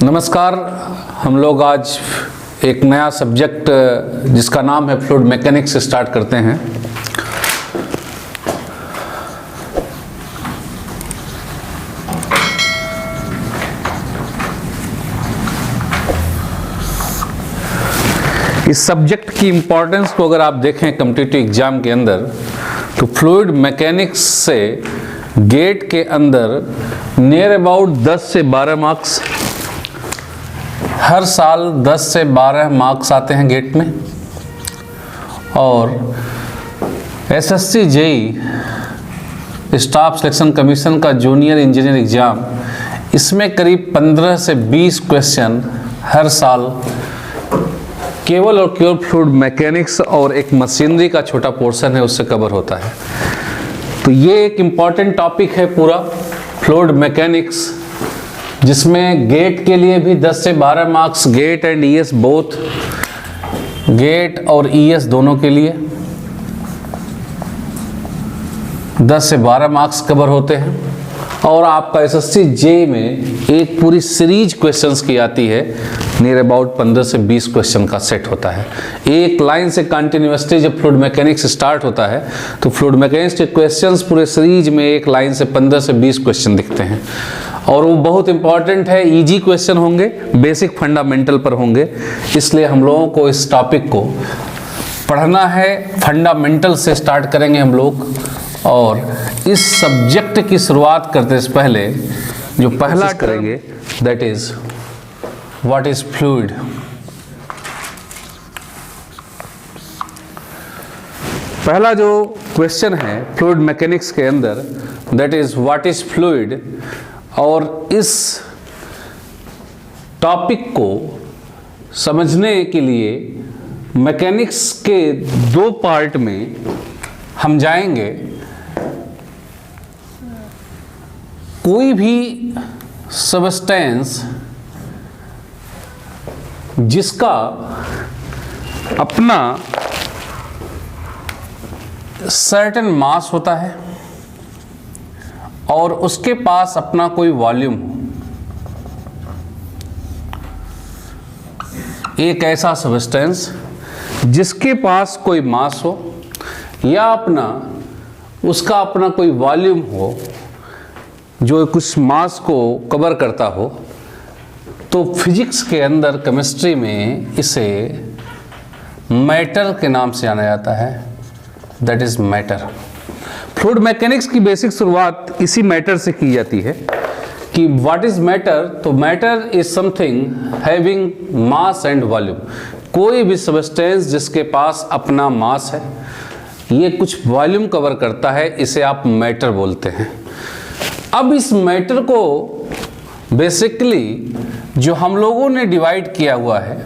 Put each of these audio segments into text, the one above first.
नमस्कार। हम लोग आज एक नया सब्जेक्ट जिसका नाम है फ्लूइड मैकेनिक्स स्टार्ट करते हैं। इस सब्जेक्ट की इम्पोर्टेंस को अगर आप देखें कॉम्पिटिटिव एग्जाम के अंदर, तो फ्लूइड मैकेनिक्स से गेट के अंदर नियर अबाउट 10 से 12 मार्क्स, हर साल 10 से 12 मार्क्स आते हैं गेट में। और SSC JEE staff selection commission का जूनियर इंजीनियर एग्जाम, इसमें करीब 15 से 20 क्वेश्चन हर साल केवल और केवल फ्लूइड मैकेनिक्स और एक मशीनरी का छोटा पोर्शन है उससे कवर होता है। तो ये एक इम्पॉर्टेंट टॉपिक है पूरा फ्लूइड मैकेनिक्स, जिसमें गेट के लिए भी 10 से 12 marks, GATE and ES both, GATE और ईएस दोनों के लिए 10 से 12 मार्क्स कवर होते हैं। और आपका एसएससी जेईई में एक पूरी सीरीज क्वेश्चंस की आती है, नियर अबाउट 15 से 20 क्वेश्चन का सेट होता है। एक लाइन से कंटिन्यूअसली जब फ्लूइड मैकेनिक्स स्टार्ट होता है तो फ्लूइड मैकेनिक्स के क्वेश्चंस पूरे सीरीज में एक लाइन से 15 से 20 क्वेश्चन दिखते हैं। और वो बहुत इंपॉर्टेंट है, इजी क्वेश्चन होंगे, बेसिक फंडामेंटल पर होंगे। इसलिए हम लोगों को इस टॉपिक को पढ़ना है, फंडामेंटल से स्टार्ट करेंगे हम लोग। और इस सब्जेक्ट की शुरुआत करते से पहले जो पहला करेंगे that is what is fluid. पहला जो क्वेश्चन है फ्लूइड मैकेनिक्स के अंदर that is what is fluid. और इस टॉपिक को समझने के लिए मैकेनिक्स के दो पार्ट में हम जाएंगे। कोई भी सब्सटेंस जिसका अपना सर्टेन मास होता है और उसके पास अपना कोई वॉल्यूम हो, एक ऐसा सब्सटेंस जिसके पास कोई मास हो या उसका अपना कोई वॉल्यूम हो जो कुछ मास को कवर करता हो, तो फिजिक्स के अंदर, केमिस्ट्री में इसे मैटर के नाम से जाना जाता है, that is matter. Fluid mechanics की बेसिक शुरुआत इसी मैटर से की जाती है कि व्हाट इज मैटर। तो matter is something having mass and volume. कोई भी सब्सटेंस जिसके पास अपना मास है, ये कुछ वॉल्यूम कवर करता है, इसे आप मैटर बोलते हैं। अब इस मैटर को बेसिकली जो हम लोगों ने डिवाइड किया हुआ है,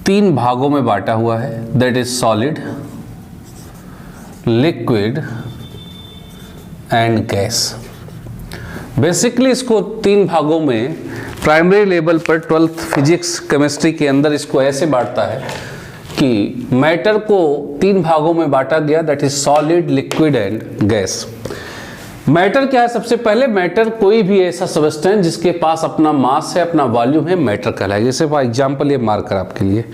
3 भागों में बांटा हुआ है, that is solid, liquid and gas. Basically इसको 3 भागों में प्राइमरी लेवल पर 12th फिजिक्स केमिस्ट्री के अंदर इसको ऐसे बांटता है कि मैटर को 3 भागों में बांटा गया, that is solid, liquid and gas. Matter क्या है? सबसे पहले मैटर कोई भी ऐसा सब्सटेंस जिसके पास अपना मास है, अपना वॉल्यूम है, मैटर कहलाएगा। जैसे फॉर एग्जांपल ये मार्कर आपके लिए,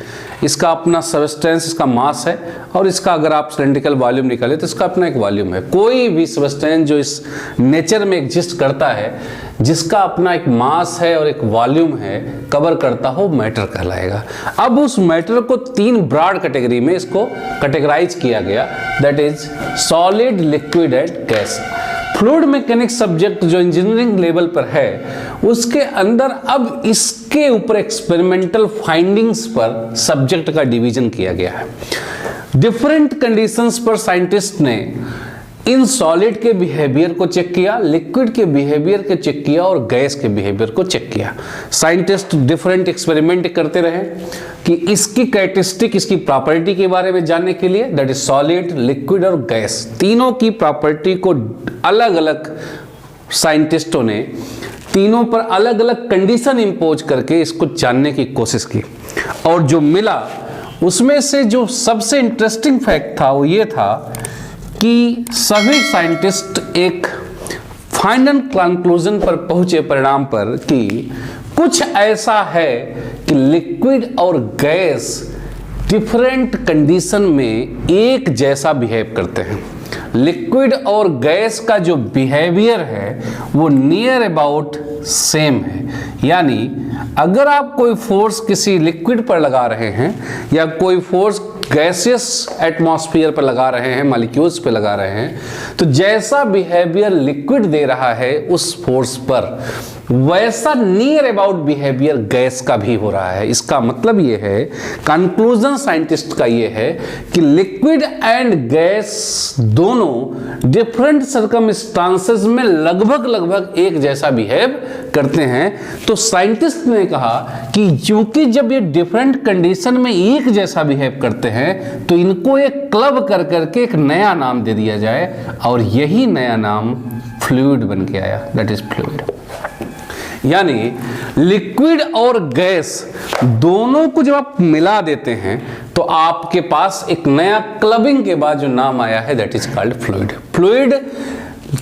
इसका अपना सब्सटेंस, इसका मास है और इसका अगर आप सिलेंड्रिकल वॉल्यूम निकाले तो इसका अपना एक वॉल्यूम है। कोई भी सब्सटेंस जो इस नेचर में एग्जिस्ट करता है, जिसका अपना एक मास है और एक वॉल्यूम है, कवर करता हो, मैटर कहलाएगा। अब उस मैटर को 3 ब्रॉड कैटेगरी में इसको कैटेगराइज किया गया, that is solid, liquid and gas. Fluid mechanics subject जो इंजीनियरिंग लेवल पर है, उसके अंदर अब इसके ऊपर एक्सपेरिमेंटल फाइंडिंग्स पर सब्जेक्ट का डिवीजन किया गया है। डिफरेंट कंडीशंस पर साइंटिस्ट ने इन सॉलिड के बिहेवियर को चेक किया, लिक्विड के बिहेवियर को चेक किया और गैस के बिहेवियर को चेक किया। साइंटिस्ट डिफरेंट एक्सपेरिमेंट करते रहे कि इसकी कैरेक्टरिस्टिक, इसकी प्रॉपर्टी के बारे में जानने के लिए, दैट इज सॉलिड, लिक्विड और गैस, तीनों की प्रॉपर्टी को अलग अलग साइंटिस्टों ने तीनों पर अलग अलग कंडीशन इंपोज करके इसको जानने की कोशिश की। और जो मिला उसमें से जो सबसे इंटरेस्टिंग फैक्ट था वो ये था कि सभी साइंटिस्ट एक फाइनल कंक्लूजन पर पहुंचे परिणाम पर कि कुछ ऐसा है कि लिक्विड और गैस डिफरेंट कंडीशन में एक जैसा बिहेव करते हैं। लिक्विड और गैस का जो बिहेवियर है वो नियर अबाउट सेम है। यानी अगर आप कोई फोर्स किसी लिक्विड पर लगा रहे हैं या कोई फोर्स गैसियस एटमॉस्फेयर पर लगा रहे हैं, मॉलिक्यूल्स पे लगा रहे हैं, तो जैसा बिहेवियर लिक्विड दे रहा है उस फोर्स पर, वैसा नियर अबाउट बिहेवियर गैस का भी हो रहा है। इसका मतलब ये है, कंक्लूजन साइंटिस्ट का ये है कि लिक्विड एंड गैस दोनों डिफरेंट सर्कमस्टांसेस में लगभग एक जैसा बिहेव करते हैं। तो साइंटिस्ट ने कहा कि क्योंकि जब ये डिफरेंट कंडीशन में एक जैसा बिहेव करते हैं तो इनको एक क्लब कर करके एक नया नाम दे दिया जाए, और यही नया नाम फ्लूइड बन के आया, दैट इज फ्लूइड। यानी लिक्विड और गैस दोनों को जब आप मिला देते हैं तो आपके पास एक नया क्लबिंग के बाद जो नाम आया है that is called fluid. Fluid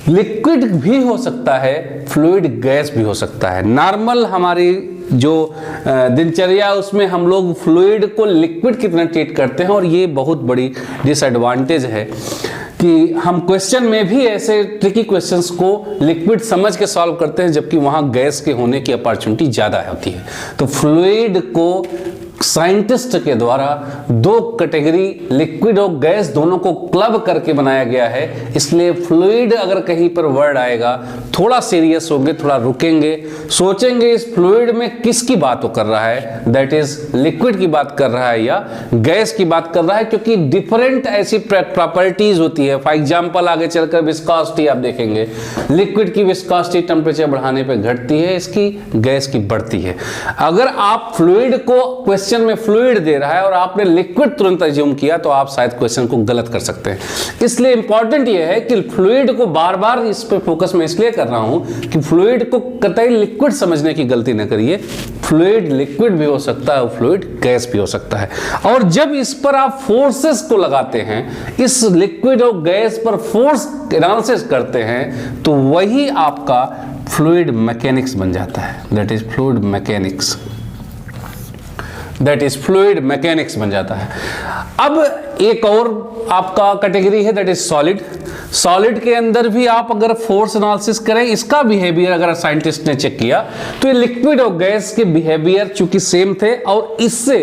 liquid भी हो सकता है, फ्लूइड गैस भी हो सकता है। नॉर्मल हमारी जो दिनचर्या उसमें हम लोग फ्लूइड को लिक्विड की तरह ट्रीट करते हैं, और ये बहुत बड़ी डिसएडवांटेज है कि हम क्वेश्चन में भी ऐसे ट्रिकी क्वेश्चंस को लिक्विड समझ के सॉल्व करते हैं, जबकि वहाँ गैस के होने की अपॉर्चुनिटी ज़्यादा होती है। तो फ्लूइड को साइंटिस्ट के द्वारा दो कैटेगरी लिक्विड और गैस दोनों को क्लब करके बनाया गया है। इसलिए फ्लूइड अगर कहीं पर वर्ड आएगा थोड़ा सीरियस होंगे, थोड़ा रुकेंगे, सोचेंगे इस फ्लूइड में किसकी बात वो कर रहा है, दैट इज लिक्विड की बात कर रहा है या गैस की बात कर रहा है, क्योंकि डिफरेंट ऐसी प्रॉपर्टीज होती है। फॉर एग्जाम्पल आगे चलकर विस्कोसिटी आप देखेंगे, लिक्विड की विस्कोसिटी टेम्परेचर बढ़ाने पर घटती है, इसकी गैस की बढ़ती है। अगर आप फ्लूइड को क्वेश्चन में फ्लूइड दे रहा है और आपने लिक्विड तुरंत अज्यूम किया तो आप शायद क्वेश्चन को गलत कर सकते हैं। इसलिए इंपॉर्टेंट यह है कि फ्लूइड को बार बार इस पे फोकस मैं इसलिए कर रहा हूं कि फ्लूइड को कतई लिक्विड समझने की गलती न करिए। फ्लूइड लिक्विड भी हो सकता है और फ्लूइड गैस भी हो सकता है। और जब इस पर आप फोर्सेस को लगाते हैं, इस लिक्विड और गैस पर फोर्स एनालिसिस करते हैं, तो वही आपका फ्लूइड मैकेनिक्स बन जाता है, that is fluid mechanics, that is fluid mechanics बन जाता है। अब एक और आपका कैटेगरी है दैट इज सॉलिड। सॉलिड के अंदर भी आप अगर फोर्स एनालिसिस करें, इसका बिहेवियर अगर साइंटिस्ट ने चेक किया तो ये लिक्विड और गैस के बिहेवियर चूंकि सेम थे और इससे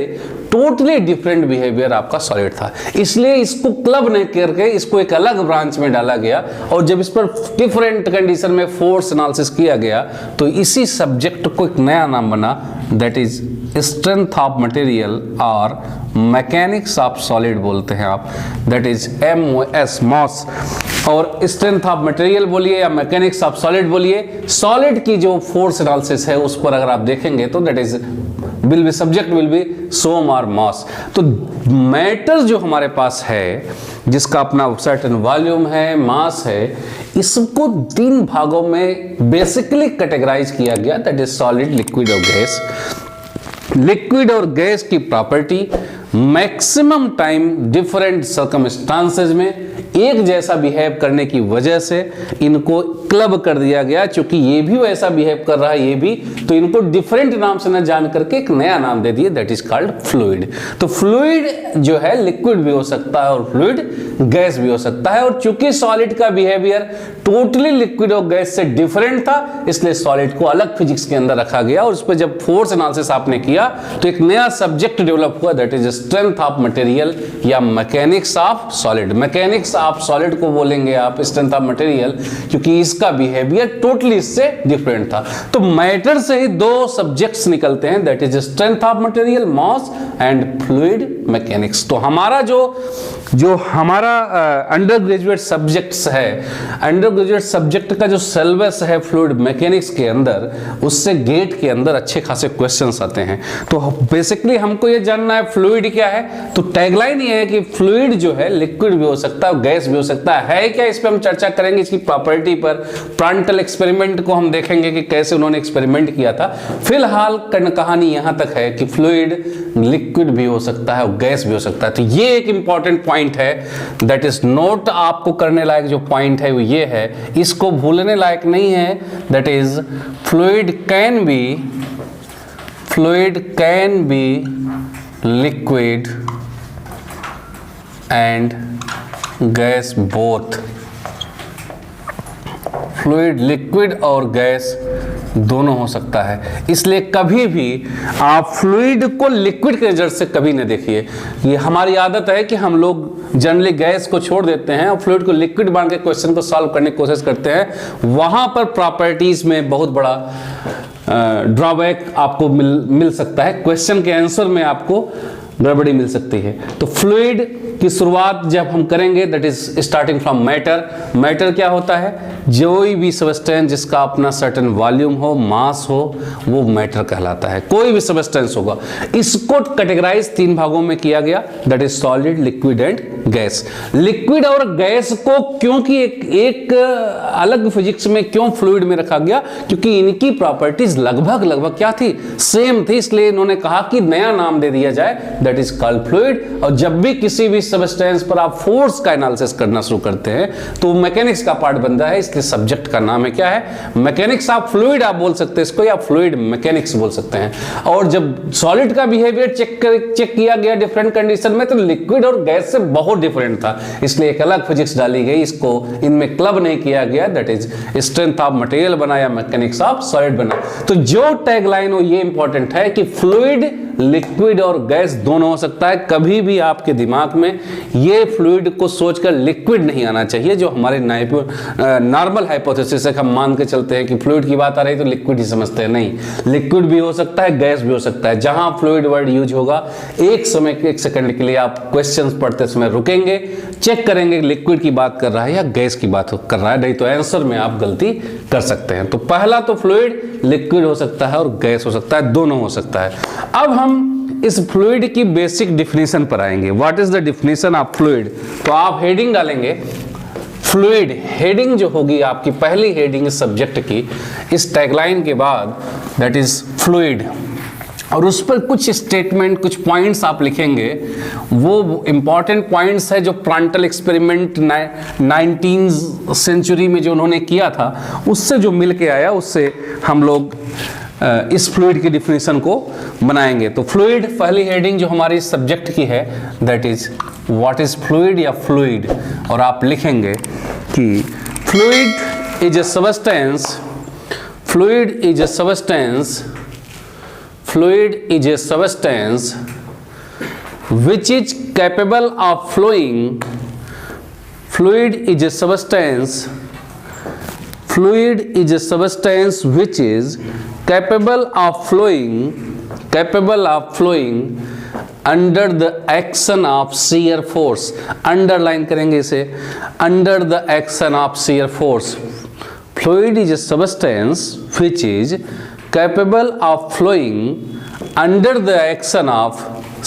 टोटली डिफरेंट बिहेवियर आपका सॉलिड था, इसलिए इसको क्लब नहीं करके इसको एक अलग ब्रांच में डाला गया। और जब इस पर डिफरेंट कंडीशन में फोर्स एनालिसिस किया गया तो इसी सब्जेक्ट को एक नया नाम बना, that is strength of material और मैकेनिक्स ऑफ सॉलिड बोलते हैं आप, दैट इज MOS मॉस। और स्ट्रेंथ ऑफ मटेरियल बोलिए या मैकेनिक्स ऑफ सॉलिड बोलिए, सॉलिड की जो फोर्स एनालिसिस है उस पर अगर आप देखेंगे तो that is will be subject will be SOM और मॉस। तो मैटर जो हमारे पास है जिसका अपना सर्टेन वॉल्यूम है, मास है, इसको तीन भागों में बेसिकली कैटेगराइज किया गया, दैट इज सॉलिड, लिक्विड और गैस। लिक्विड और गैस की property maximum time different circumstances में एक जैसा बिहेव करने की वजह से इनको क्लब कर दिया गया। चूंकि ये भी वैसा बिहेव कर रहा है ये भी, तो इनको डिफरेंट नाम से न जान करके एक नया नाम दे दिए, दैट इज कॉल्ड फ्लूइड। तो फ्लूइड जो है लिक्विड भी हो सकता है और फ्लूइड गैस भी हो सकता है। और चूंकि सॉलिड का बिहेवियर टोटली लिक्विड और गैस से डिफरेंट था, इसलिए सॉलिड को अलग फिजिक्स के अंदर रखा गया और उस पर जब फोर्स एनालिसिस आपने किया तो एक नया सब्जेक्ट डेवलप हुआ, that is strength of material या mechanics of solid. Mechanics of solid को बोलेंगे आप स्ट्रेंथ ऑफ मटेरियल, क्योंकि इसका बिहेवियर टोटली इससे डिफरेंट था। तो मैटर से ही दो सब्जेक्ट्स निकलते हैं, that is strength of material MOS and fluid mechanics. तो हमारा जो हमारा अंडर ग्रेजुएट सब्जेक्ट्स है, अंडर ग्रेजुएट सब्जेक्ट का जो सिलेबस है फ्लूइड मैकेनिक्स के अंदर, उससे गेट के अंदर अच्छे खासे क्वेश्चंस आते हैं। तो बेसिकली हमको ये जानना है फ्लूइड क्या है। तो टैगलाइन ये है कि फ्लूइड जो है लिक्विड भी हो सकता है, गैस भी हो सकता है क्या, इस पर हम चर्चा करेंगे, इसकी प्रॉपर्टी पर। प्रांटल एक्सपेरिमेंट को हम देखेंगे कि कैसे उन्होंने एक्सपेरिमेंट किया था। फिलहाल कहानी यहाँ तक है कि फ्लूइड लिक्विड भी हो सकता है और गैस भी हो सकता है। तो ये एक इंपॉर्टेंट पॉइंट है, दैट इज नोट आपको करने लायक जो पॉइंट है वो ये है, इसको भूलने लायक नहीं है, that is fluid can be liquid and gas both. Fluid liquid और गैस दोनों हो सकता है, इसलिए कभी भी आप फ्लूइड को लिक्विड के नज़र से कभी न देखिए। ये हमारी आदत है कि हम लोग जनरली गैस को छोड़ देते हैं और फ्लूइड को लिक्विड मान के क्वेश्चन को सॉल्व करने की कोशिश करते हैं। वहाँ पर प्रॉपर्टीज में बहुत बड़ा ड्रॉबैक आपको मिल सकता है, क्वेश्चन के आंसर में आपको गड़बड़ी मिल सकती है। तो फ्लूइड की शुरुआत जब हम करेंगे, that is starting from matter. Matter क्या होता है? जो भी सब्सटेंस जिसका अपना सर्टेन वॉल्यूम हो, मास हो, वो मैटर कहलाता है। कोई भी सब्सटेंस होगा। इसको कैटेगराइज 3 भागों में किया गया, that is solid, liquid and gas. Liquid और गैस को क्योंकि एक अलग फिजिक्स में क्यों फ्लूइड में रखा गया, क्योंकि इनकी प्रॉपर्टीज लगभग क्या थी, सेम थी, इसलिए इन्होंने कहा कि नया नाम दे दिया जाए, दैट इज कॉल्ड फ्लूइड। और जब भी किसी भी सब्सटेंस पर आप फोर्स का एनालिसिस करना शुरू करते हैं तो मैकेनिक्स का पार्ट बनता है, इसलिए सब्जेक्ट का नाम है क्या है, मैकेनिक्स। आप फ्लूइड आप बोल सकते हैं इसको, या फ्लूइड मैकेनिक्स बोल सकते हैं। और जब सॉलिड का बिहेवियर चेक किया गया डिफरेंट कंडीशन में, तो लिक्विड और गैस से बहुत डिफरेंट था, इसलिए एक अलग फिजिक्स डाली गई, इसको इनमें क्लब नहीं किया गया, that is strength of material बना या मैकेनिक्स ऑफ सॉलिड बना। तो जो टैगलाइन हो ये इंपॉर्टेंट है कि फ्लूइड, लिक्विड और गैस दोनों हो सकता है। कभी भी आपके दिमाग में ये फ्लूइड को सोचकर लिक्विड नहीं आना चाहिए, जो हमारे नॉर्मल हाइपोथेसिस है, हम मान के चलते हैं कि फ्लूइड की बात आ रही तो लिक्विड ही समझते हैं। नहीं, लिक्विड भी हो सकता है, गैस भी हो सकता है। जहां फ्लूइड वर्ड यूज होगा, एक सेकंड के लिए आप क्वेश्चंस पढ़ते समय रुकेंगे, चेक करेंगे लिक्विड की बात कर रहा है या गैस की बात कर रहा है, नहीं तो आंसर में आप गलती कर सकते हैं। तो पहला तो फ्लूइड लिक्विड हो सकता है और गैस हो सकता है, दोनों हो सकता है। अब हम इस फ्लूइड की बेसिक डिफिनीशन पर आएंगे। What is the definition of fluid? तो आप हेडिंग डालेंगे फ्लूइड, हेडिंग जो होगी आपकी पहली हेडिंग सब्जेक्ट की इस टैगलाइन के बाद, दैट इज फ्लूइड, और उस पर कुछ स्टेटमेंट, कुछ पॉइंट्स आप लिखेंगे। वो इंपॉर्टेंट पॉइंट्स है जो प्रांटल एक्सपेरिमेंट 19th सेंचुरी में जो उन्होंने किया था, उससे जो मिल के आया, उससे हम लोग इस फ्लूइड की डिफिनीशन को बनाएंगे। तो फ्लूइड पहली हेडिंग जो हमारी सब्जेक्ट की है, that is what is fluid या फ्लूइड, और आप लिखेंगे कि fluid is a substance, fluid is a substance, fluid is a substance which is capable of flowing, fluid is a substance, fluid is a substance which is capable of flowing under the action of shear force। underline करेंगे इसे, under the action of shear force। fluid is a substance which is capable of flowing under the action of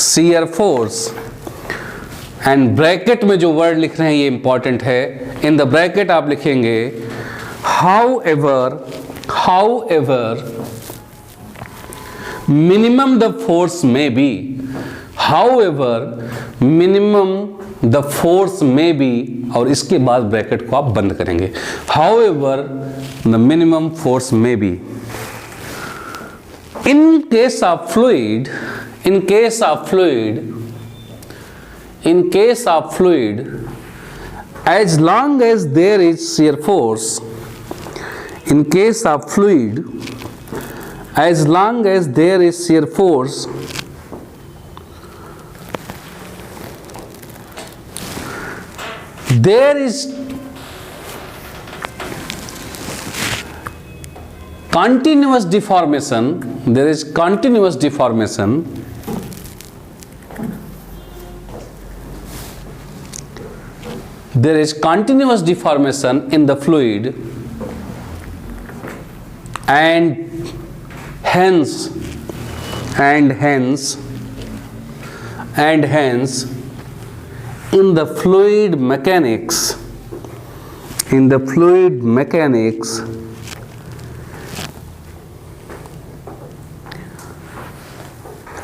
shear force। And bracket में जो word लिख रहे हैं ये important है। In the bracket आप लिखेंगे however minimum the force may be, however minimum the force may be, और इसके बाद ब्रैकेट को आप बंद करेंगे, however the minimum force may be। In case of fluid, as long as there is shear force, in case of fluid, as long as there is shear force, there is continuous deformation, there is continuous deformation, there is continuous deformation in the fluid, and hence in the fluid mechanics, in the fluid mechanics,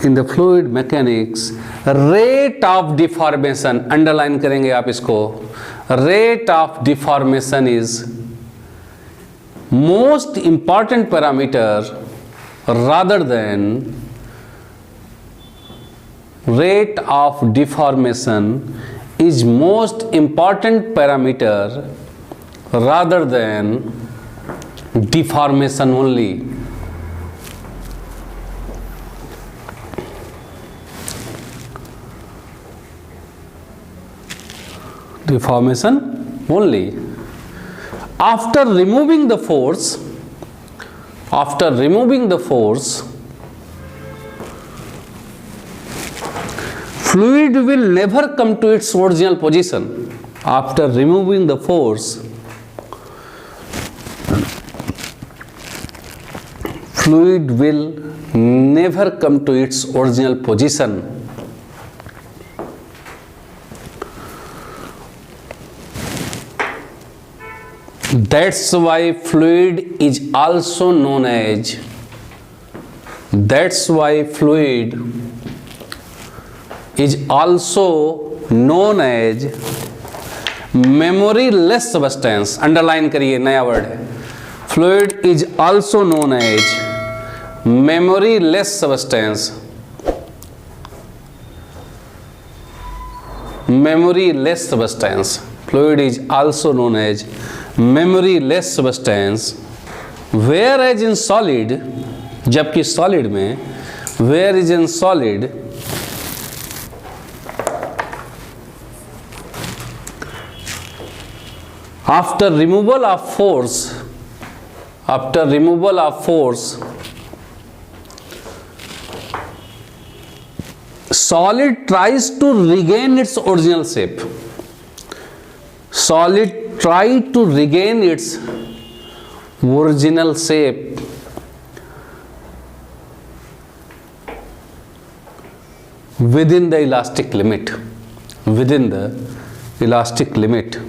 in the fluid mechanics, rate of deformation, underline करेंगे आप इसको, rate of deformation is most important parameter rather than rate of deformation is most important parameter rather than deformation only. Deformation only. After removing the force, fluid will never come to its original position. After removing the force, fluid will never come to its original position. That's why fluid is also known as, that's why fluid is also known as memoryless substance. Underline करिए, नया word है. Fluid is also known as memoryless substance. Memoryless substance. Fluid is also known as memoryless substance, whereas in solid, जबकि solid में, whereas in solid after removal of force, solid tries to regain its original shape. Solid try to regain its original shape within the elastic limit. Within the elastic limit.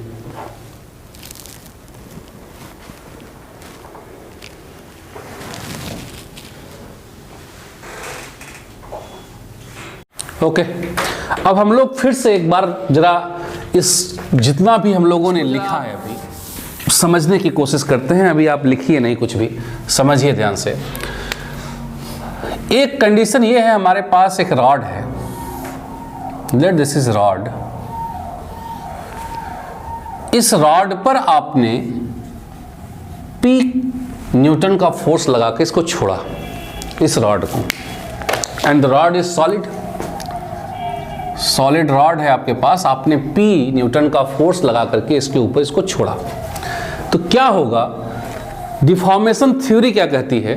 Okay, अब हम लोग फिर से एक बार जरा इस जितना भी हम लोगों ने लिखा है अभी समझने की कोशिश करते हैं. अभी आप लिखिए नहीं, कुछ भी समझिए ध्यान से. एक कंडीशन ये है, हमारे पास एक रॉड है. Let this is rod. इस रॉड पर आपने P न्यूटन का फोर्स लगा के इसको छोड़ा, इस रॉड को. And the rod is solid. Solid rod है आपके पास, आपने P न्यूटन का फोर्स लगा करके इसके ऊपर इसको छोड़ा. तो क्या होगा, डिफॉर्मेशन थ्योरी क्या कहती है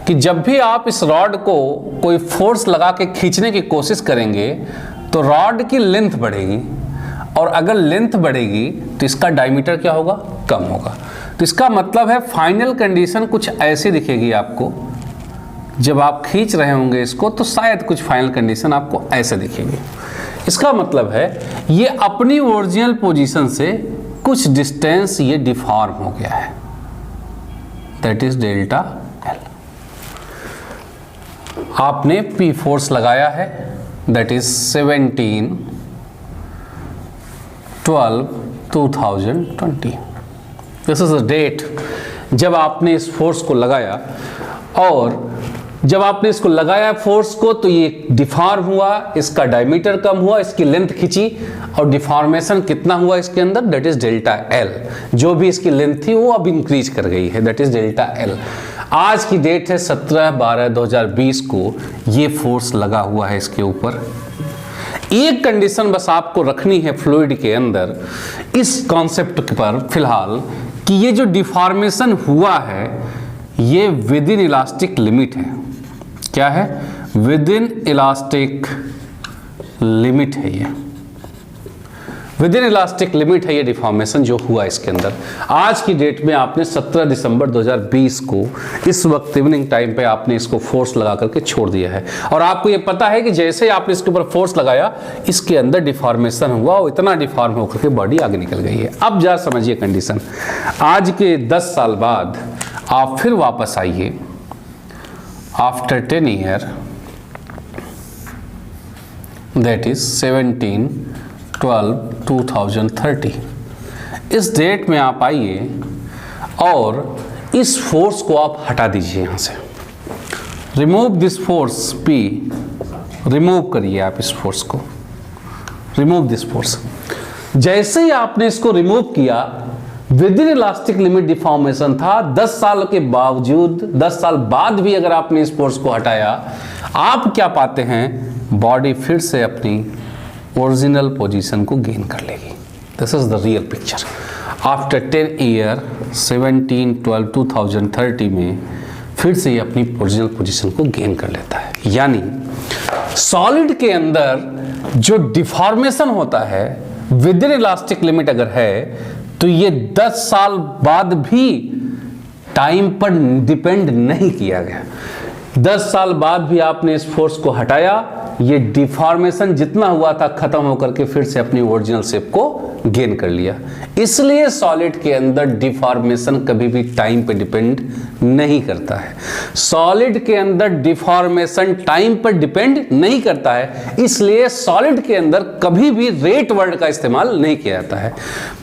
कि जब भी आप इस रॉड को कोई फोर्स लगा के खींचने की कोशिश करेंगे तो रॉड की लेंथ बढ़ेगी, और अगर लेंथ बढ़ेगी तो इसका डायमीटर क्या होगा, कम होगा. तो इसका मतलब है फाइनल कंडीशन कुछ ऐसी दिखेगी आपको. जब आप खींच रहे होंगे इसको तो शायद कुछ फाइनल कंडीशन आपको ऐसे दिखेगी. इसका मतलब है ये अपनी ओरिजिनल पोजीशन से कुछ डिस्टेंस ये डिफॉर्म हो गया है. That is delta L. आपने P फोर्स लगाया है, that is 17/12/2020. This is the date जब आपने इस फोर्स को लगाया. और जब आपने इसको लगाया फोर्स को तो ये डिफॉर्म हुआ, इसका डायमीटर कम हुआ, इसकी लेंथ खींची, और डिफॉर्मेशन कितना हुआ इसके अंदर, दैट इज डेल्टा एल. जो भी इसकी लेंथ थी वो अब इंक्रीज कर गई है, दैट इज डेल्टा एल. आज की डेट है 17/12/2020 को ये फोर्स लगा हुआ है इसके ऊपर. एक कंडीशन बस आपको रखनी है फ्लूइड के अंदर इस कॉन्सेप्ट पर फिलहाल, कि ये जो डिफॉर्मेशन हुआ है ये विद इन इलास्टिक लिमिट है. क्या है, विद इन इलास्टिक लिमिट है. ये विद इन इलास्टिक लिमिट है ये डिफॉर्मेशन जो हुआ इसके अंदर। आज की डेट में आपने 17 दिसंबर 2020 को इस वक्त इवनिंग टाइम पे आपने इसको फोर्स लगा करके छोड़ दिया है, और आपको ये पता है कि जैसे ही आपने इसके ऊपर फोर्स लगाया इसके अंदर डिफॉर्मेशन हुआ और इतना डिफॉर्म होकर के बॉडी आगे निकल गई है। अब जा समझिए कंडीशन, आज के 10 साल बाद आप फिर वापस आइए, आफ्टर 10 ईयर, दैट इज 17/12/2030, इस डेट में आप आइए और इस फोर्स को आप हटा दीजिए यहाँ से। Remove this force P, remove करिए आप इस फोर्स को, रिमूव दिस फोर्स। जैसे ही आपने इसको रिमूव किया, with in elastic limit deformation था। 10 साल के बावजूद, 10 साल बाद भी अगर आपने इस फोर्स को हटाया, आप क्या पाते हैं, बॉडी फिर से अपनी ओरिजिनल पोजीशन को गेन कर लेगी। This is the real picture. After 10 year 17/12/2030 में फिर से ये अपनी ओरिजिनल पोजीशन को गेन कर लेता है। यानी सॉलिड के अंदर जो डिफॉर्मेशन होता है विद इन इलास्टिक लिमिट अगर है, तो ये 10 साल बाद भी टाइम पर डिपेंड नहीं किया गया। 10 साल बाद भी आपने इस फोर्स को हटाया, ये डिफॉर्मेशन जितना हुआ था खत्म होकर के फिर से अपनी ओरिजिनल शेप को गेन कर लिया। इसलिए सॉलिड के अंदर डिफॉर्मेशन कभी भी टाइम पे डिपेंड नहीं करता है। सॉलिड के अंदर डिफॉर्मेशन टाइम पर डिपेंड नहीं करता है, इसलिए सॉलिड के अंदर कभी भी रेट वर्ड का इस्तेमाल नहीं किया जाता है।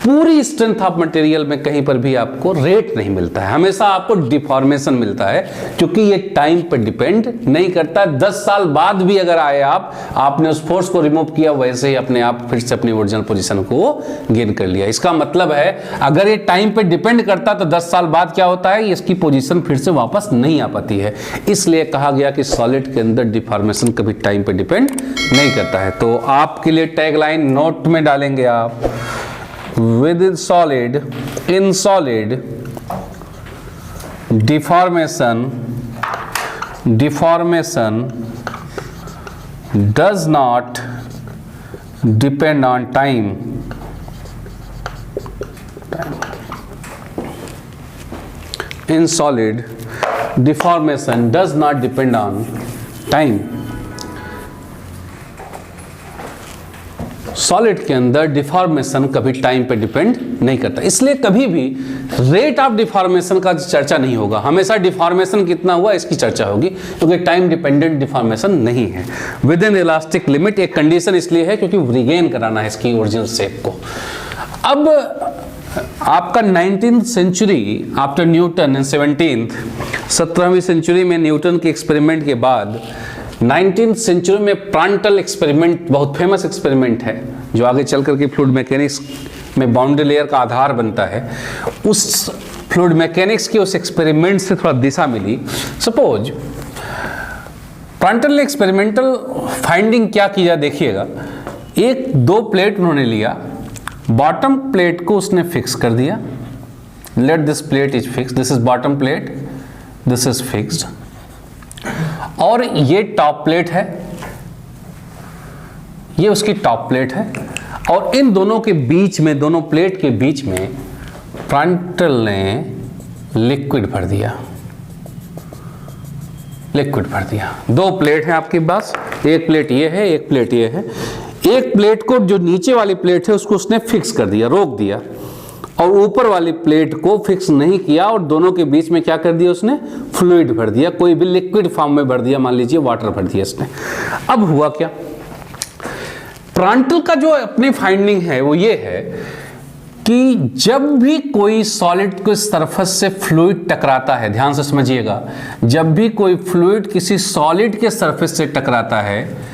पूरी स्ट्रेंथ ऑफ मटेरियल में कहीं पर भी आपको रेट नहीं मिलता है, हमेशा आपको डिफॉर्मेशन मिलता है, क्योंकि ये टाइम पर डिपेंड नहीं करता। 10 साल बाद भी अगर आए आपने उस फोर्स को रिमूव किया, वैसे ही अपने आप फिर से अपनी ओरिजिनल पोजीशन को गेन कर लिया। इसका मतलब है अगर ये टाइम पे डिपेंड करता तो 10 साल बाद क्या होता है, इसकी पोजीशन फिर से वापस नहीं आ पाती है। इसलिए कहा गया कि सॉलिड के अंदर डिफॉर्मेशन कभी टाइम पे डिपेंड नहीं करता है। तो आपके लिए टैगलाइन नोट में डालेंगे आप, with in solid, in solid deformation does not depend on time. In solid, deformation does not depend on time. Solid के अंदर डिफॉर्मेशन कभी टाइम पे डिपेंड नहीं करता, इसलिए कभी भी रेट ऑफ डिफॉर्मेशन का चर्चा नहीं होगा। हमेशा डिफॉर्मेशन कितना हुआ इसकी चर्चा होगी, क्योंकि टाइम डिपेंडेंट डिफॉर्मेशन नहीं है। विद इन इलास्टिक लिमिट एक कंडीशन इसलिए है क्योंकि रिगेन कराना है इसकी ओरिजिनल शेप को। अब आपका 19th century after Newton and 17वीं सेंचुरी में न्यूटन के एक्सपेरिमेंट के बाद 19th सेंचुरी में प्रांटल एक्सपेरिमेंट बहुत फेमस एक्सपेरिमेंट है, जो आगे चल करके फ्लूइड मैकेनिक्स में बाउंड्री लेयर का आधार बनता है। उस फ्लूइड मैकेनिक्स के उस एक्सपेरिमेंट से थोड़ा दिशा मिली। सपोज प्रांटल ने एक्सपेरिमेंटल फाइंडिंग क्या किया देखिएगा। 1-2 प्लेट उन्होंने लिया, बॉटम प्लेट को उसने फिक्स कर दिया। Let this plate is fix, this is bottom plate, this is fixed, और ये टॉप प्लेट है, ये उसकी टॉप प्लेट है, और इन दोनों के बीच में, दोनों प्लेट के बीच में प्रांटल ने लिक्विड भर दिया। लिक्विड भर दिया। 2 प्लेट हैं आपके पास, एक प्लेट ये है, एक प्लेट ये है। एक प्लेट को, जो नीचे वाली प्लेट है, उसको उसने फिक्स कर दिया, रोक दिया, और ऊपर वाली प्लेट को फिक्स नहीं किया, और दोनों के बीच में क्या कर दिया उसने, फ्लूइड भर दिया, कोई भी लिक्विड फॉर्म में भर दिया, मान लीजिए वाटर भर दिया इसने। अब हुआ क्या, प्रांटल का जो अपनी फाइंडिंग है वो ये है कि जब भी कोई सॉलिड को सरफेस से फ्लूइड टकराता है, ध्यान से समझिएगा, जब भी कोई फ्लूइड किसी सॉलिड के सरफेस से टकराता है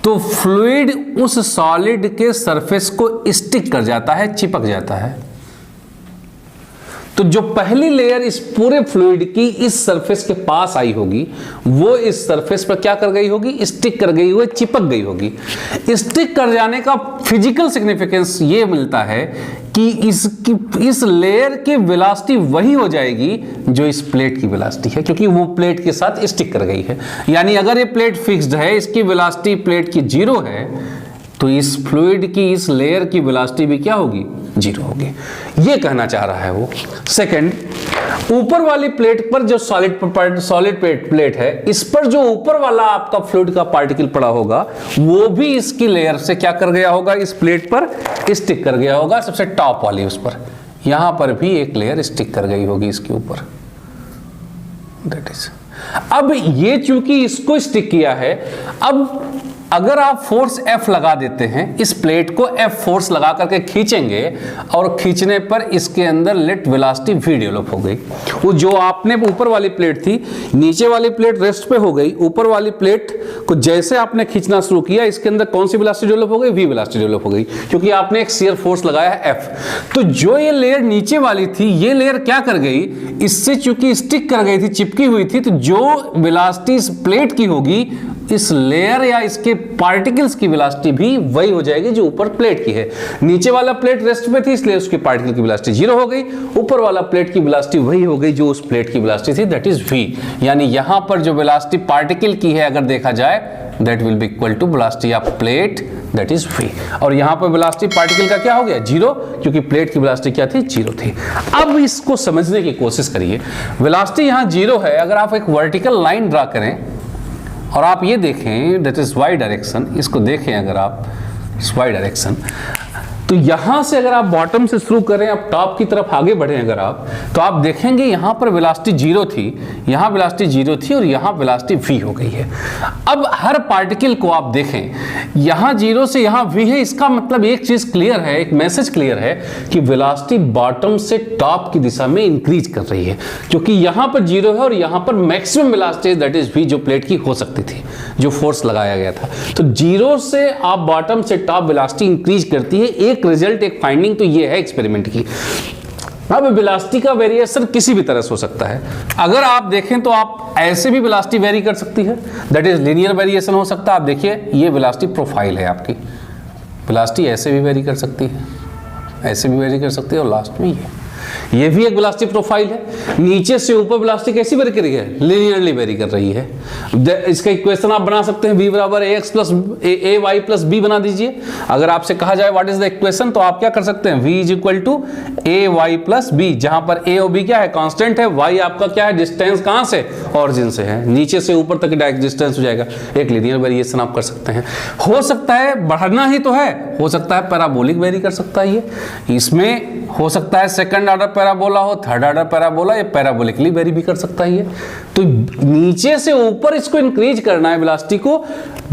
तो फ्लूइड उस सॉलिड के सरफेस को स्टिक कर जाता है, चिपक जाता है। तो जो पहली लेयर इस पूरे फ्लूइड की इस सरफेस के पास आई होगी, वो इस सरफेस पर क्या कर गई होगी, स्टिक कर गई होगी, चिपक गई होगी। स्टिक कर जाने का फिजिकल सिग्निफिकेंस ये मिलता है कि इस लेयर की वेलोसिटी वही हो जाएगी जो इस प्लेट की वेलोसिटी है, क्योंकि वो प्लेट के साथ स्टिक कर गई है। यानी अगर ये प्लेट फिक्स्ड है, इसकी वेलोसिटी प्लेट की 0 है, तो इस फ्लूइड की इस लेयर की वेलोसिटी भी क्या होगी, 0 होगी। ये कहना चाह रहा है वो। सेकंड, ऊपर वाली प्लेट पर जो सॉलिड प्लेट है, इस पर जो ऊपर वाला आपका फ्लूइड का पार्टिकल पड़ा होगा वो भी इसकी लेयर से क्या कर गया होगा, इस प्लेट पर स्टिक कर गया होगा, सबसे टॉप वाली उस पर। यहां पर भी एक लेयर स्टिक कर गई होगी इसके ऊपर। दैट इज, अब ये चूंकि इसको स्टिक किया है, अब अगर आप फोर्स F लगा देते हैं, इस प्लेट को F फोर्स लगा करके खींचेंगे और खींचने पर इसके अंदर लेट वेलोसिटी V डेवलप हो गई। वो जो आपने ऊपर वाली प्लेट थी, नीचे वाली प्लेट रेस्ट पे हो गई, ऊपर वाली प्लेट को जैसे आपने खींचना शुरू किया, इसके अंदर कौन सी वेलोसिटी डेवलप हो गई, V वेलोसिटी डेवलप हो गई, क्योंकि आपने एक शियर फोर्स लगाया है F। तो जो ये लेयर नीचे वाली थी, ये लेयर क्या कर गई, इससे चूंकि स्टिक कर गई थी, चिपकी हुई थी, तो जो वेलोसिटी इस प्लेट की होगी, इस लेयर या इसके पार्टिकल्स की वेलोसिटी भी वही हो जाएगी जो ऊपर प्लेट की है। नीचे वाला प्लेट रेस्ट में थी, इसलिए उसके पार्टिकल की वेलोसिटी 0 हो गई। ऊपर वाला प्लेट की वेलोसिटी वही हो गई जो उस प्लेट की वेलोसिटी थी, दैट इज v। यानी यहां पर जो वेलोसिटी पार्टिकल की है अगर देखा जाए, that will be equal to velocity of plate, that is v। और यहां पर वेलोसिटी पार्टिकल का क्या हो गया, 0, क्योंकि प्लेट की वेलोसिटी क्या थी, 0 थी। अब इसको समझने की कोशिश करिए। वेलोसिटी यहां 0 है, अगर आप एक वर्टिकल लाइन ड्रा करें और आप ये देखें, दैट इज वाई डायरेक्शन, इसको देखें अगर आप वाई डायरेक्शन, तो यहां से अगर आप बॉटम से शुरू करें, आप टॉप की तरफ आगे बढ़े अगर आप, तो आप देखेंगे यहां पर वेलोसिटी 0 थी, यहां वेलोसिटी 0 थी और यहां वेलोसिटी v हो गई है। अब हर पार्टिकल को आप देखें, यहां 0 से यहां v है, इसका मतलब एक चीज क्लियर है, एक मैसेज क्लियर है कि वेलोसिटी बॉटम से टॉप की दिशा में इंक्रीज कर रही है, क्योंकि यहां पर 0 है और यहां पर maximum velocity that is v जो प्लेट की हो सकती थी, जो फोर्स लगाया गया था। तो 0 से आप बॉटम से टॉप वेलोसिटी इंक्रीज करती है। एक रिजल्ट, एक फाइंडिंग तो ये है एक्सपेरिमेंट की। अब वेलोसिटी का वेरिएशन किसी भी तरह से हो सकता है। अगर आप देखें तो आप ऐसे भी वेलोसिटी वेरी कर सकती है, दैट इज लीनियर वेरिएशन हो सकता है। आप देखिए ये वेलोसिटी प्रोफाइल है आपकी, वेलोसिटी ऐसे भी वेरी कर सकती है, ऐसे भी वेरी कर सकती है, और लास्ट में ये भी एक वेलोसिटी प्रोफाइल है। नीचे से ऊपर वेलोसिटी कैसी वेरी कर रही है, लीनियरली वेरी कर रही है। इसका इक्वेशन आप बना सकते हैं, v बराबर ax प्लस ए वाई प्लस बी बना दीजिए। अगर आपसे कहा जाए व्हाट इज द इक्वेशन, तो आप क्या कर सकते हैं, v is equal to A Y plus B, जहां पर a और b क्या है, कांस्टेंट है, y आपका क्या है, डिस्टेंस कहां से, ऑरिजिन से है, नीचे से ऊपर तक डायरेक्ट डिस्टेंस हो जाएगा। एक लीनियर वेरिएशन आप कर सकते हैं। हो सकता है बढ़ना ही तो है, हो सकता है पैराबोलिक वेरी कर सकता है ये, इसमें हो सकता है सेकंड ऑर्डर पैराबोला हो, थर्ड ऑर्डर पैराबोला, ये पैराबोलिकली वेरी भी कर सकता है ये। तो नीचे से ऊपर इसको इंक्रीज करना है वेलोसिटी को,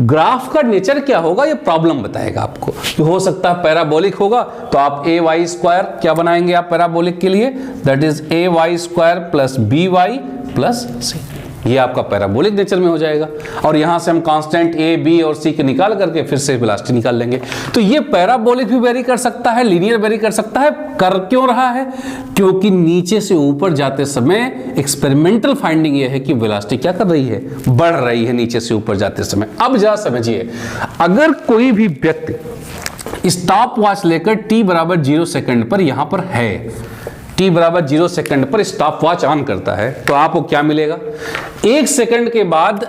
ग्राफ का नेचर क्या होगा ये प्रॉब्लम बताएगा आपको। कि हो सकता है पैराबोलिक होगा, तो आप ए वाई स्क्वायर क्या बनाएंगे आप पैराबोलिक के लिए, that is A y square plus B y plus C, ये आपका पैराबोलिक नेचर में हो जाएगा। और यहां से हम कांस्टेंट ए बी और सी के निकाल करके फिर से वेलोसिटी निकाल लेंगे। तो ये पैराबोलिक भी वेरी कर सकता है, लीनियर वेरी कर सकता है। कर क्यों रहा है, क्योंकि नीचे से ऊपर जाते समय एक्सपेरिमेंटल फाइंडिंग ये है कि वेलोसिटी क्या कर रही है, बढ़ रही है नीचे से ऊपर जाते समय। अब जरा समझिए, अगर कोई भी व्यक्ति स्टॉप वॉच लेकर t बराबर 0 सेकंड पर यहां पर है, t बराबर 0 सेकंड पर स्टॉप वॉच ऑन करता है, तो आपको क्या मिलेगा, 1 सेकंड के बाद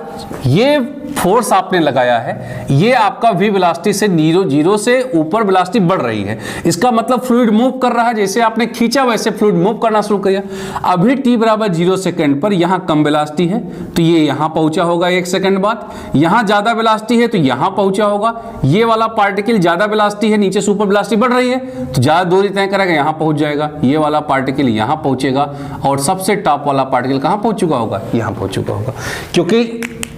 ये फोर्स आपने लगाया है, ये आपका v वेलोसिटी से 0 से ऊपर वेलोसिटी बढ़ रही है। इसका मतलब फ्लूइड मूव कर रहा है, जैसे आपने खींचा वैसे फ्लूइड मूव करना शुरू किया। अभी t बराबर 0 सेकंड पर यहाँ कम वेलोसिटी है, तो ये यहाँ पहुंचा होगा 1 सेकंड बाद। यहाँ ज्यादा वेलोसिटी है तो यहाँ पहुंचा होगा। ये वाला पार्टिकल ज्यादा वेलोसिटी है, नीचे से ऊपर वेलोसिटी बढ़ रही है, तो ज्यादा दूरी तय करेगा, यहाँ पहुंच जाएगा। ये वाला पार्टिकल यहाँ पहुंचेगा और सबसे टॉप वाला पार्टिकल कहाँ पहुंच चुका होगा, यहाँ पहुंच चुका होगा। क्योंकि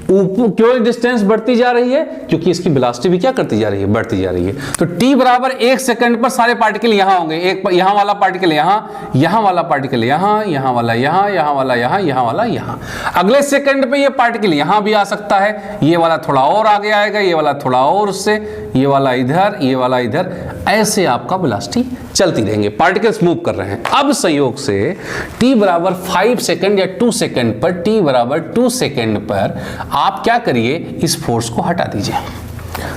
क्यों डिस्टेंस बढ़ती जा रही है, क्योंकि इसकी वेलोसिटी भी क्या करती जा रही है, बढ़ती जा रही है। तो t बराबर 1 सेकंड पर सारे पार्टिकल यहां होंगे, एक यहां वाला पार्टिकल यहां, यहां वाला पार्टिकल यहां, यहां वाला यहां, यहां वाला यहां, यहां वाला यहां। अगले सेकंड पे ये पार्टिकल यहां भी आ सकता है, ये वाला थोड़ा और आगे आएगा, ये वाला थोड़ा और उससे, ये वाला इधर, ये वाला इधर, ऐसे आपका वेलोसिटी चलती रहेंगे, पार्टिकल्स मूव कर रहे हैं। अब संयोग से t बराबर 5 सेकंड या 2 सेकंड पर, t बराबर 2 सेकंड पर आप क्या करिए, इस फोर्स को हटा दीजिए,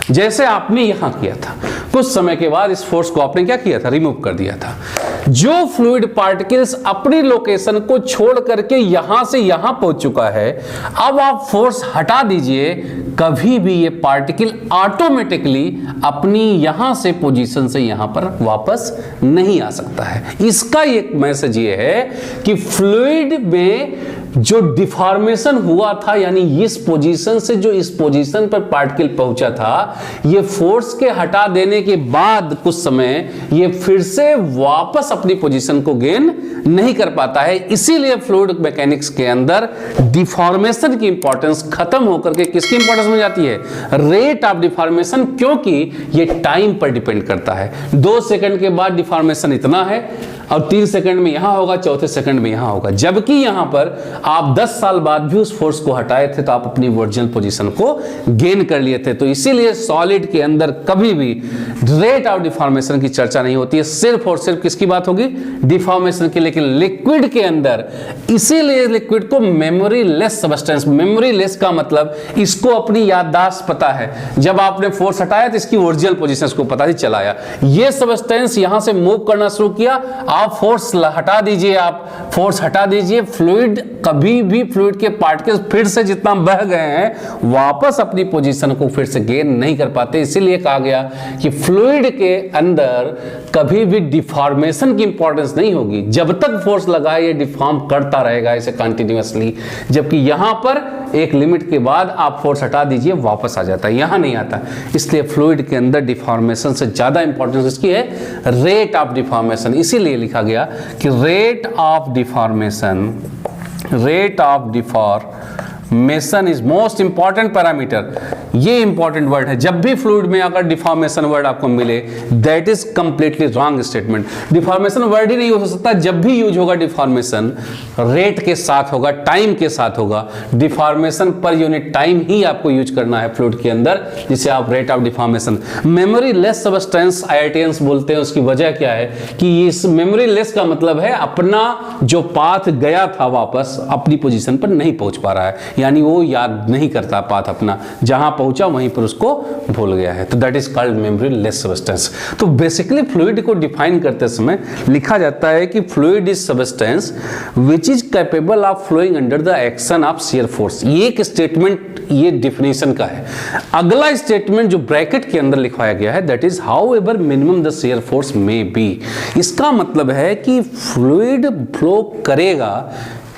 जैसे आपने यहां किया था। कुछ समय के बाद इस फोर्स को आपने क्या किया था, रिमूव कर दिया था। जो फ्लूइड पार्टिकल्स अपनी लोकेशन को छोड़ करके यहां से यहां पहुंच चुका है, अब आप फोर्स हटा दीजिए, कभी भी ये पार्टिकल ऑटोमेटिकली अपनी यहां से पोजीशन से यहां पर वापस नहीं आ सकता है। इसका एक मैसेज ये है कि फ्लूइड में जो डिफॉर्मेशन हुआ था, यानी इस पोजीशन से जो इस पोजीशन पर पार्टिकल पहुंचा था, ये फोर्स के हटा देने के बाद कुछ समय ये फिर से वापस अपनी पोजीशन को गेन नहीं कर पाता है। इसीलिए फ्लूइड मैकेनिक्स के अंदर डिफॉर्मेशन की इंपॉर्टेंस खत्म होकर के किसकी इंपॉर्टेंस में जाती है? रेट ऑफ डिफॉर्मेशन, क्योंकि ये टाइम पर डिपेंड करता है। 2 सेकंड के बाद डिफॉर्मेशन इतना है और 3 सेकंड में यहां होगा, चौथे सेकंड में यहां होगा। जबकि यहां पर आप 10 साल बाद भी उस फोर्स को हटाए थे तो आप अपनी ओरिजिनल पोजीशन को गेन कर लिए थे। तो इसीलिए सॉलिड के अंदर कभी भी रेट ऑफ डिफॉर्मेशन की चर्चा नहीं होती है, सिर्फ और सिर्फ किसकी बात होगी? डिफॉर्मेशन की। लेकिन लिक्विड के अंदर, इसीलिए लिक्विड को memory less substance, memory less का मतलब इसको अपनी याददाश्त पता है, जब आपने फोर्स हटाया तो इसकी ओरिजिनल पोजीशन को पता ही चलाया। ये सब्सटेंस यहां से मूव करना शुरू किया, आप फोर्स हटा दीजिए, आप फोर्स हटा दीजिए, फ्लूइड कभी भी, फ्लूइड के पार्टिकल्स फिर से जितना बह गए हैं वापस अपनी पोजीशन को फिर से गेन नहीं कर पाते। इसीलिए कहा गया कि फ्लूइड के अंदर कभी भी डिफॉर्मेशन की इंपॉर्टेंस नहीं होगी, जब तक फोर्स लगा ये डिफॉर्म करता रहेगा इसे कंटिन्यूअसली। जबकि यहां पर एक लिमिट के बाद आप फोर्स हटा दीजिए, वापस आ जाता है, यहां नहीं आता। इसलिए फ्लूइड के अंदर डिफॉर्मेशन से ज्यादा इंपॉर्टेंस इसकी है रेट ऑफ डिफॉर्मेशन। इसीलिए लिखा गया कि rate of deformation, rate of deformation is most important parameter. ये इंपॉर्टेंट वर्ड है। जब भी फ्लूइड में अगर डिफॉर्मेशन वर्ड आपको मिले, that is completely wrong statement. Deformation word ही नहीं हो सकता। जब भी यूज होगा डिफॉर्मेशन, रेट के साथ होगा, टाइम के साथ होगा। डिफॉर्मेशन पर यूनिट टाइम ही आपको यूज करना है फ्लूइड के अंदर, जिसे आप rate of deformation. Memory less substance IITians बोलते हैं, उसकी वजह क्या है कि इस मेमोरी लेस का मतलब है अपना जो पाथ गया था वापस अपनी पोजीशन पर नहीं पहुंच पा रहा है, यानी वो याद नहीं करता पाथ अपना, जहां पहुंचा वहीं पर उसको भूल गया है। तो that is called memory less substance. तो बेसिकली फ्लूइड को डिफाइन करते समय लिखा जाता है कि fluid is substance which is capable of flowing under the action of shear force. ये एक स्टेटमेंट, ये डिफिनेशन का है। अगला स्टेटमेंट जो ब्रैकेट के अंदर लिखवाया गया है, that is how ever minimum the shear force may be. इसका मतलब है कि फ्लूइड फ्लो करेगा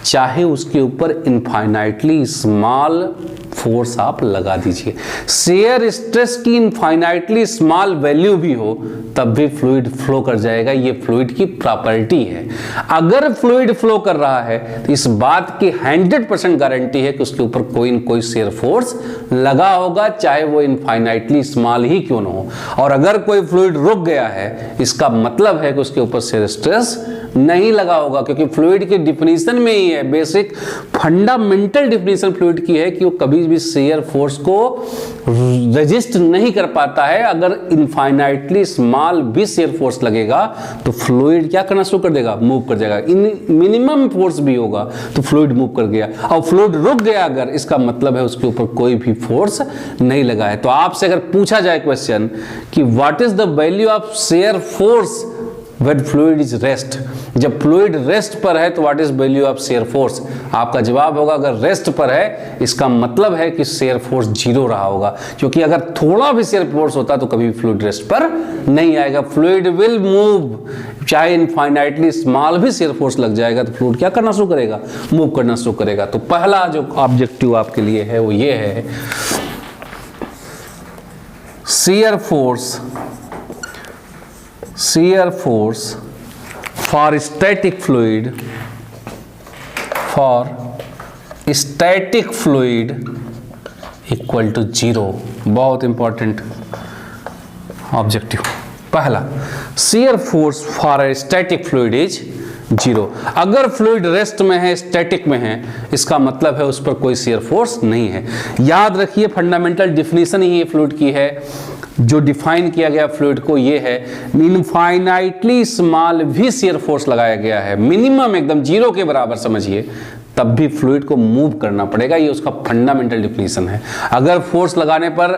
चाहे उसके ऊपर इनफाइनाइटली स्मॉल फोर्स आप लगा दीजिए। शेयर स्ट्रेस की इनफाइनाइटली स्मॉल वैल्यू भी हो तब भी फ्लूइड फ्लो कर जाएगा। ये फ्लूइड की प्रॉपर्टी है। अगर फ्लूइड फ्लो कर रहा है तो इस बात की 100% गारंटी है कि उसके ऊपर कोई न कोई शेयर फोर्स लगा होगा, चाहे वो इनफाइनाइटली स्मॉल ही क्यों ना हो। और अगर कोई फ्लूइड रुक गया है, इसका मतलब है कि उसके ऊपर शेयर स्ट्रेस नहीं लगा होगा, क्योंकि फ्लूइड की डिफिनीशन में ही है, बेसिक फंडामेंटल डिफिनीशन फ्लूइड की है कि वो कभी भी शेयर फोर्स को रेजिस्ट नहीं कर पाता है। अगर इनफाइनाइटली स्मॉल भी शेयर फोर्स लगेगा तो फ्लूइड क्या करना शुरू कर देगा? मूव कर जाएगा। मिनिमम फोर्स भी होगा तो फ्लूइड मूव कर गया, और फ्लूइड रुक गया अगर, इसका मतलब है उसके ऊपर कोई भी फोर्स नहीं लगा है। तो आपसे अगर पूछा जाए क्वेश्चन कि what is the value of shear force when fluid is rest, जब फ्लूइड रेस्ट पर है तो what is value of shear force? आपका जवाब होगा अगर रेस्ट पर है, इसका मतलब है कि शेयर फोर्स 0 रहा होगा, क्योंकि अगर थोड़ा भी शेयर फोर्स होता तो कभी फ्लूइड रेस्ट पर नहीं आएगा। फ्लूइड विल मूव, चाहे इनफाइनाइटली स्मॉल भी शेयर फोर्स लग जाएगा तो फ्लूइड क्या करना शुरू करेगा? मूव करना शुरू करेगा। तो पहला जो ऑब्जेक्टिव आपके लिए है वो ये है, shear force for static fluid equal to 0। बहुत इंपॉर्टेंट ऑब्जेक्टिव। पहला, shear force for a static fluid is 0। अगर फ्लूइड रेस्ट में है, स्टैटिक में है, इसका मतलब है उस पर कोई शेयर फोर्स नहीं है। याद रखिए फंडामेंटल डिफिनीशन ही फ्लूइड की है, जो डिफाइन किया गया फ्लूइड को ये है, इनफाइनाइटली स्मॉल भी शेयर फोर्स लगाया गया है, मिनिमम एकदम 0 के बराबर समझिए, तब भी फ्लूइड को मूव करना पड़ेगा। ये उसका फंडामेंटल डिफिनीशन है। अगर फोर्स लगाने पर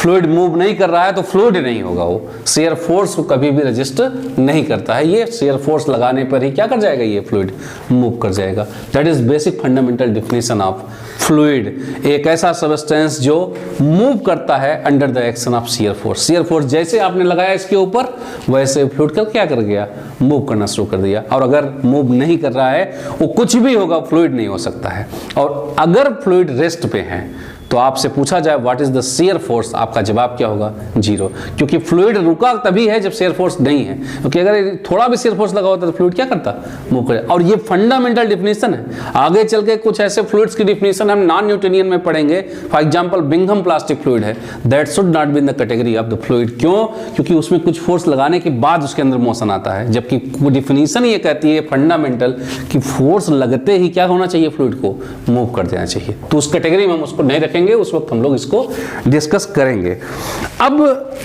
फ्लूइड मूव नहीं कर रहा है तो फ्लूइड नहीं होगा, वो शेयर फोर्स को कभी भी रजिस्ट नहीं करता है। ये शेयर फोर्स लगाने पर ही क्या कर जाएगा, ये फ्लूइड मूव कर जाएगा। That is basic fundamental definition of fluid. एक ऐसा सब्सटेंस जो मूव करता है under the action of shear force. Shear force जैसे आपने लगाया इसके ऊपर, वैसे फ्लूइड का क्या कर गया, मूव करना शुरू कर दिया। और अगर मूव नहीं कर रहा है, वो कुछ भी होगा, फ्लूइड नहीं हो सकता है। और अगर फ्लूइड रेस्ट पे है तो आपसे पूछा जाए what is the shear force, आपका जवाब क्या होगा, 0, क्योंकि फ्लूइड रुका तभी है जब शेयर फोर्स नहीं है। क्योंकि अगर थोड़ा भी शेयर फोर्स लगा होता तो फ्लूइड क्या करता, मूव करे। और ये फंडामेंटल डिफिनेशन है। आगे चल के कुछ ऐसे फ्लूइड्स की डिफिनेशन हम नॉन न्यूटोनियन में पढ़ेंगे। For example Bingham plastic fluid है, that should not be in the category of the fluid. क्यों, क्योंकि उसमें कुछ फोर्स लगाने के बाद उसके अंदर मोशन आता है, जबकि डिफिनेशन ये कहती है फंडामेंटल कि फोर्स लगते ही क्या होना चाहिए, फ्लूइड को मूव कर देना चाहिए। तो उस कैटेगरी में हम उसको नहीं रखेंगे, उस वक्त हम लोग इसको डिस्कस करेंगे। अब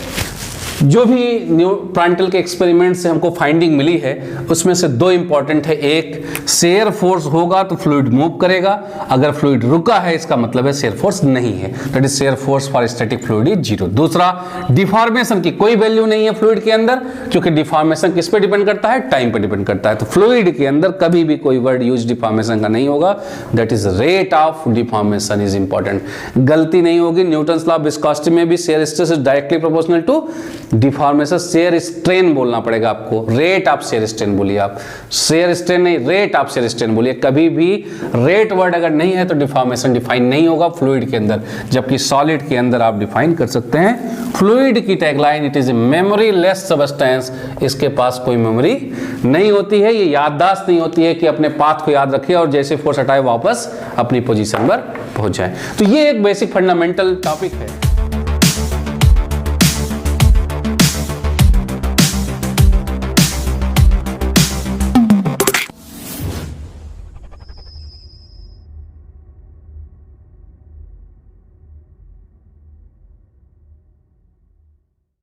जो भी न्यू प्रांटल के एक्सपेरिमेंट से हमको फाइंडिंग मिली है उसमें से 2 इंपॉर्टेंट है। एक, शेयर फोर्स होगा तो फ्लूइड मूव करेगा, अगर फ्लूइड रुका है इसका मतलब है शेयर फोर्स नहीं है, that is shear force for static fluid is 0। दूसरा, डिफॉर्मेशन की कोई वैल्यू नहीं है फ्लूइड के अंदर, क्योंकि डिफॉर्मेशन किस पे डिपेंड करता है, टाइम पे डिपेंड करता है। तो फ्लूइड के अंदर कभी भी कोई वर्ड यूज डिफॉर्मेशन का नहीं होगा, that is rate of deformation is important. गलती नहीं होगी, न्यूटन्स लॉ ऑफ विस्कोसिटी में भी shear stress is directly proportional to deformation. Shear strain बोलना पड़ेगा आपको, रेट ऑफ शेयर स्ट्रेन बोलिए आप, शेयर स्ट्रेन नहीं, रेट ऑफ शेयर स्ट्रेन बोलिए। कभी भी रेट वर्ड अगर नहीं है तो डिफॉर्मेशन डिफाइन नहीं होगा फ्लूइड के अंदर, जबकि सॉलिड के अंदर आप डिफाइन कर सकते हैं। फ्लूइड की tagline, it is a memory less substance, इसके पास कोई मेमोरी नहीं होती है, ये याददाश्त नहीं होती है कि अपने पाथ को याद रखे और जैसे फोर्स हटाए वापस अपनी पोजीशन पर पहुंच जाए। तो ये एक बेसिक फंडामेंटल टॉपिक है।